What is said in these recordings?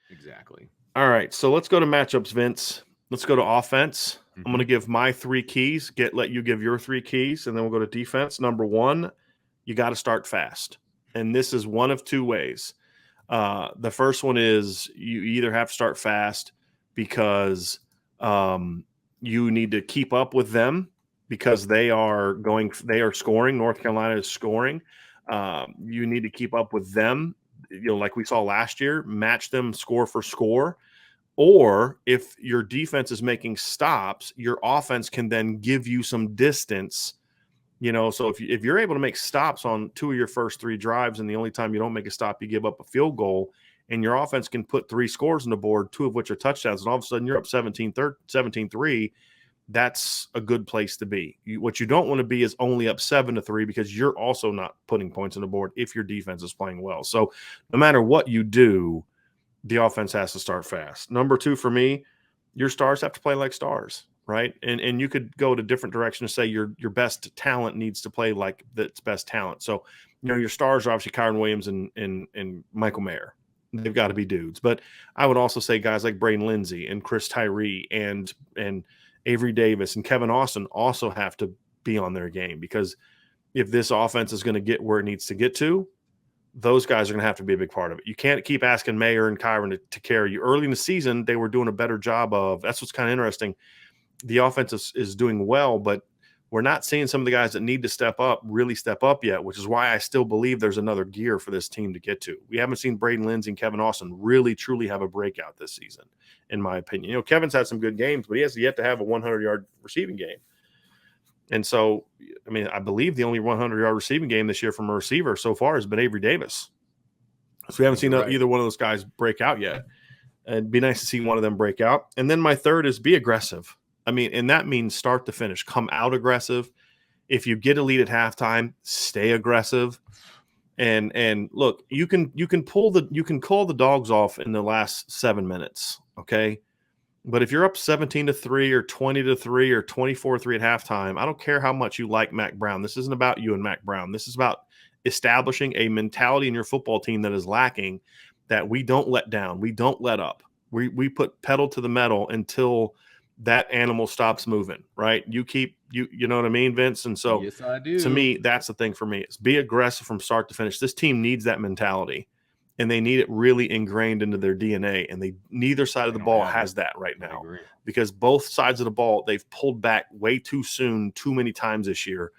Exactly. All right, so let's go to matchups, Vince. Let's go to offense. I'm going to give my 3 keys, let you give your 3 keys, and then we'll go to defense. Number 1, you got to start fast. And this is one of 2 ways. The first one is you either have to start fast because you need to keep up with them because they are scoring. North Carolina is scoring. You need to keep up with them, like we saw last year, match them score for score. Or if your defense is making stops, your offense can then give you some distance. So if you're able to make stops on 2 of your first 3 drives, and the only time you don't make a stop, you give up a field goal, and your offense can put 3 scores on the board, 2 of which are touchdowns, and all of a sudden you're up 17-3, that's a good place to be. What you don't want to be is only up 7-3 because you're also not putting points on the board if your defense is playing well. So no matter what you do, the offense has to start fast. Number 2 for me, your stars have to play like stars, right? And you could go to different directions, say your best talent needs to play like its best talent. So, your stars are obviously Kyron Williams and Michael Mayer. They've got to be dudes. But I would also say guys like Braden Lindsey and Chris Tyree and Avery Davis and Kevin Austin also have to be on their game, because if this offense is going to get where it needs to get to, those guys are going to have to be a big part of it. You can't keep asking Mayer and Kyron to carry you. Early in the season, they were doing a better job of – that's what's kind of interesting. The offense is doing well, but we're not seeing some of the guys that need to step up really step up yet, which is why I still believe there's another gear for this team to get to. We haven't seen Braden Lindsey and Kevin Austin really, truly have a breakout this season, in my opinion. Kevin's had some good games, but he has yet to have a 100-yard receiving game. And so, I believe the only 100-yard receiving game this year from a receiver so far has been Avery Davis. So we haven't seen either one of those guys break out yet. It'd be nice to see one of them break out. And then my third is be aggressive. And that means start to finish. Come out aggressive. If you get a lead at halftime, stay aggressive. And look, you can call the dogs off in the last 7 minutes, okay? But if you're up 17-3 or 20-3 or 24-3 at halftime, I don't care how much you like Mac Brown. This isn't about you and Mac Brown. This is about establishing a mentality in your football team that is lacking, that we don't let down. We don't let up. We put pedal to the metal until that animal stops moving, right? You know what I mean, Vince? And so yes, I do. To me, that's the thing for me. Is be aggressive from start to finish. This team needs that mentality. And they need it really ingrained into their DNA. And neither side of the ball has that right now, because both sides of the ball, they've pulled back way too soon, too many times this year.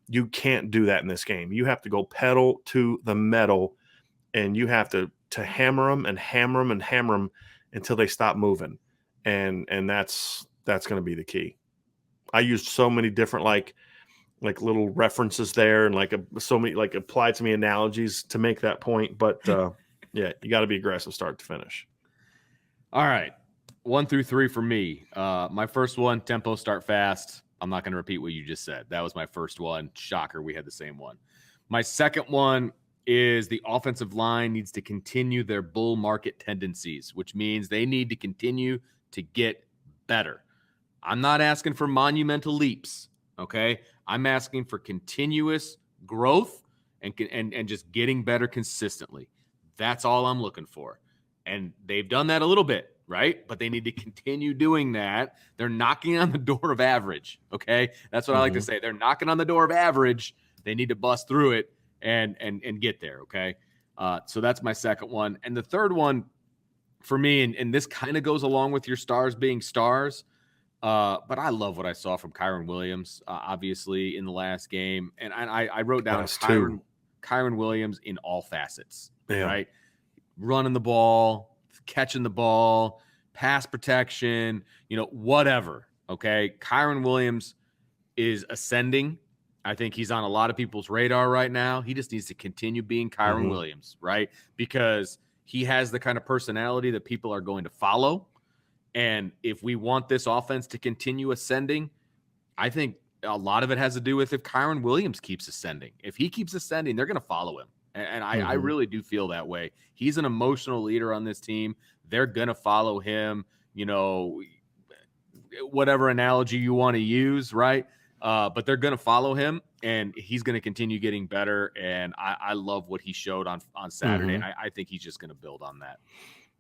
You can't do that in this game. You have to go pedal to the metal, and you have to hammer them and hammer them and hammer them until they stop moving. And that's going to be the key. I used so many different like little references there, and so many applied to me analogies to make that point. But yeah, you got to be aggressive start to finish. All right. 1 through 3 for me. My first one, tempo, start fast. I'm not going to repeat what you just said. That was my first one. Shocker, we had the same one. My second one is the offensive line needs to continue their bull market tendencies, which means they need to continue to get better. I'm not asking for monumental leaps, okay? I'm asking for continuous growth and just getting better consistently. That's all I'm looking for. And they've done that a little bit, right? But they need to continue doing that. They're knocking on the door of average, okay? That's what I like to say. They're knocking on the door of average. They need to bust through it and get there, okay? So that's my second one. And the third one for me, and this kind of goes along with your stars being stars, but I love what I saw from Kyron Williams, obviously, in the last game. And I wrote down Kyron Williams in all facets, right? Running the ball, catching the ball, pass protection, whatever, okay? Kyron Williams is ascending. I think he's on a lot of people's radar right now. He just needs to continue being Kyron Williams, right? Because he has the kind of personality that people are going to follow. And if we want this offense to continue ascending, I think a lot of it has to do with if Kyron Williams keeps ascending. If he keeps ascending, they're going to follow him. And I really do feel that way. He's an emotional leader on this team. They're going to follow him, whatever analogy you want to use, right? But they're going to follow him, and he's going to continue getting better. And I love what he showed on Saturday. And I think he's just going to build on that.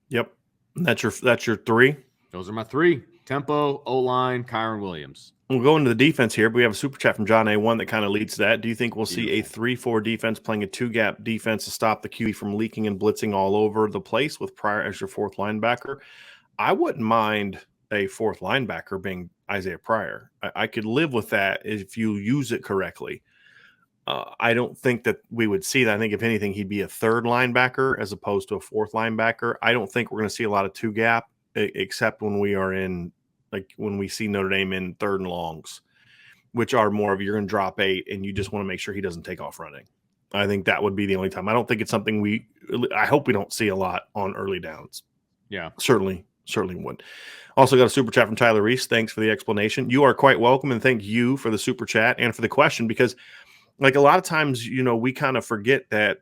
Yep. That's your three. Those are my three. Tempo, O-line, Kyron Williams. We'll go into the defense here, but we have a super chat from John A1 that kind of leads to that. Do you think we'll see a Beautiful. 3-4 defense playing a two-gap defense to stop the QB from leaking and blitzing all over the place with Pryor as your fourth linebacker? I wouldn't mind a fourth linebacker being Isaiah Pryor. I could live with that if you use it correctly. I don't think that we would see that. I think if anything, he'd be a third linebacker as opposed to a fourth linebacker. I don't think we're going to see a lot of two-gap except when we are in – like when we see Notre Dame in third and longs, which are more of you're going to drop 8 and you just want to make sure he doesn't take off running. I think that would be the only time. I don't think it's something I hope we don't see a lot on early downs. Yeah. Certainly would. Also got a super chat from Tyler Reese. Thanks for the explanation. You are quite welcome, and thank you for the super chat and for the question, because like a lot of times, we kind of forget that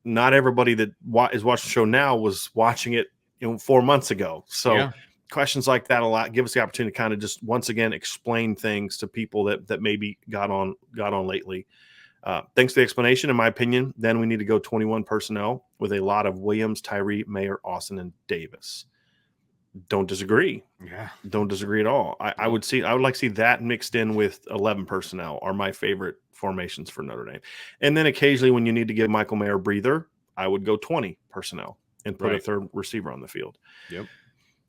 not everybody that is watching the show now was watching it 4 months ago. So yeah. Questions like that a lot give us the opportunity to kind of just once again explain things to people that maybe got on lately. Thanks for the explanation. In my opinion, then we need to go 21 personnel with a lot of Williams, Tyree, Mayer, Austin, and Davis. Don't disagree. Yeah, don't disagree at all. I would like to see that mixed in with 11 personnel are my favorite formations for Notre Dame. And then occasionally when you need to give Michael Mayer a breather, I would go 20 personnel and put a third receiver on the field. Yep.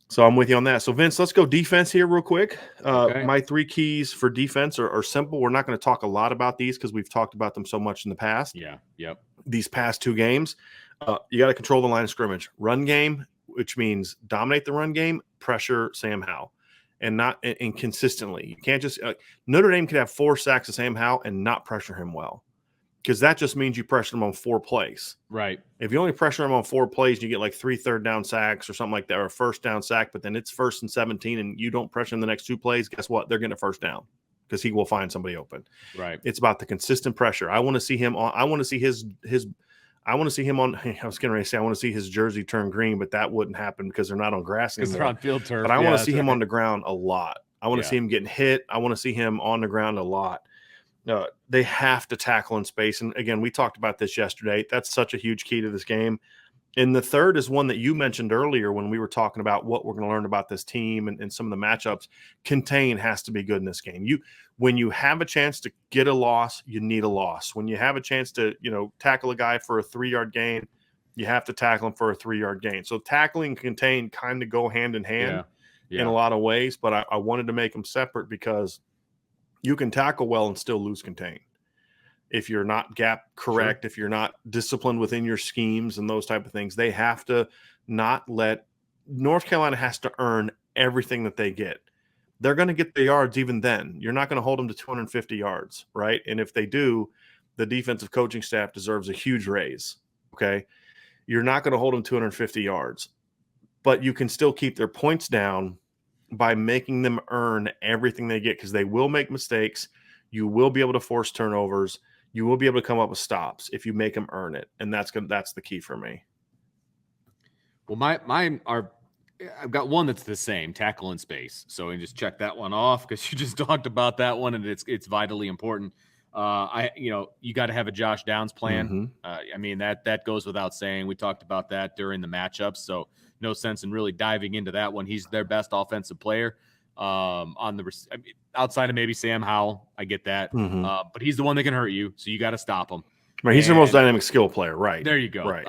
So I'm with you on that. So, Vince, let's go defense here real quick. Okay. My 3 keys for defense are simple. We're not going to talk a lot about these because we've talked about them so much in the past. Yeah, yep. These past 2 games, you got to control the line of scrimmage. Run game, which means dominate the run game, pressure Sam Howell, and consistently. You can't just Notre Dame could have 4 sacks of Sam Howell and not pressure him well, because that just means you pressure him on 4 plays. Right. If you only pressure him on 4 plays, you get like 3 third down sacks or something like that, or a first down sack, but then it's 1st and 17 and you don't pressure him the next 2 plays, guess what? They're getting a first down because he will find somebody open. Right. It's about the consistent pressure. I want to see him on. I want to see I want to see him on. I was getting ready to say I want to see his jersey turn green, but that wouldn't happen because they're not on grass anymore. Because they're on field turf. But I want to see him on the ground a lot. I want to see him getting hit. I want to see him on the ground a lot. They have to tackle in space. And again, we talked about this yesterday. That's such a huge key to this game. And the third is one that you mentioned earlier when we were talking about what we're going to learn about this team and some of the matchups. Contain has to be good in this game. When you have a chance to get a loss, you need a loss. When you have a chance to, tackle a guy for a 3-yard gain, you have to tackle him for a 3-yard gain. So tackling and contain kind of go hand in hand in a lot of ways, but I wanted to make them separate because you can tackle well and still lose contain. If you're not gap correct, if you're not disciplined within your schemes and those type of things, they have to not let – North Carolina has to earn everything that they get. They're going to get the yards even then. You're not going to hold them to 250 yards, right? And if they do, the defensive coaching staff deserves a huge raise, okay? You're not going to hold them 250 yards, but you can still keep their points down by making them earn everything they get, because they will make mistakes. You will be able to force turnovers. You will be able to come up with stops if you make them earn it, and that's the key for me. Well, mine are. I've got one that's the same, tackle in space. So we just check that one off because you just talked about that one, and it's vitally important. You got to have a Josh Downs plan. Mm-hmm. That goes without saying. We talked about that during the matchups, so no sense in really diving into that one. He's their best offensive player. Outside of maybe Sam Howell, I get that, but he's the one that can hurt you, so you got to stop him. Right, he's the most dynamic skill player, right? There you go. Right.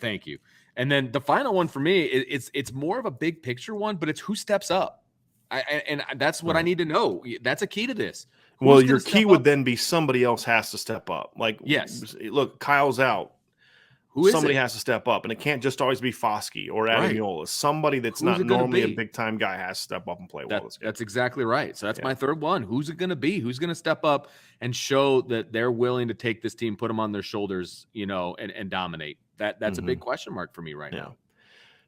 Thank you. And then the final one for me, it's more of a big picture one, but it's who steps up. And that's what I need to know. That's a key to this. Well, your key would then be somebody else has to step up. Like, yes, look, Kyle's out. Somebody has to step up, and it can't just always be Foskey or Adamiola. Somebody that's not normally a big-time guy has to step up and play well. That's exactly right. So that's my third one. Who's it going to be? Who's going to step up and show that they're willing to take this team, put them on their shoulders, and dominate? That's a big question mark for me right now.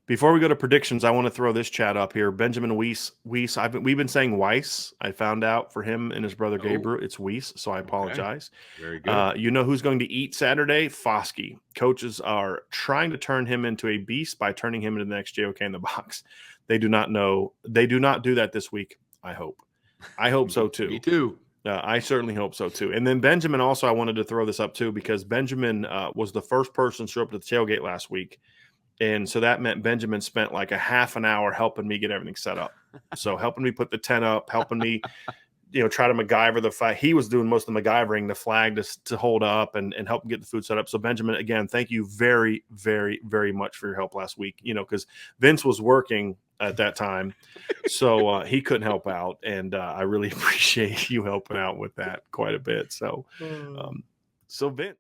Before we go to predictions, I want to throw this chat up here. Benjamin Weiss. We've been saying Weiss. I found out for him and his brother Gabriel, it's Weiss, so I apologize. Very good. You know who's going to eat Saturday? Foskey. Coaches are trying to turn him into a beast by turning him into the next JOK in the box. They do not know. They do not do that this week, I hope. I hope so, too. Me too. I certainly hope so, too. And then Benjamin also, I wanted to throw this up, too, because Benjamin was the first person to show up to the tailgate last week. And so that meant Benjamin spent like a half an hour helping me get everything set up. So helping me put the tent up, helping me, try to MacGyver the flag. He was doing most of the MacGyvering, the flag to hold up and help him get the food set up. So Benjamin, again, thank you very, very, very much for your help last week, because Vince was working at that time. So he couldn't help out. And I really appreciate you helping out with that quite a bit. So Vince.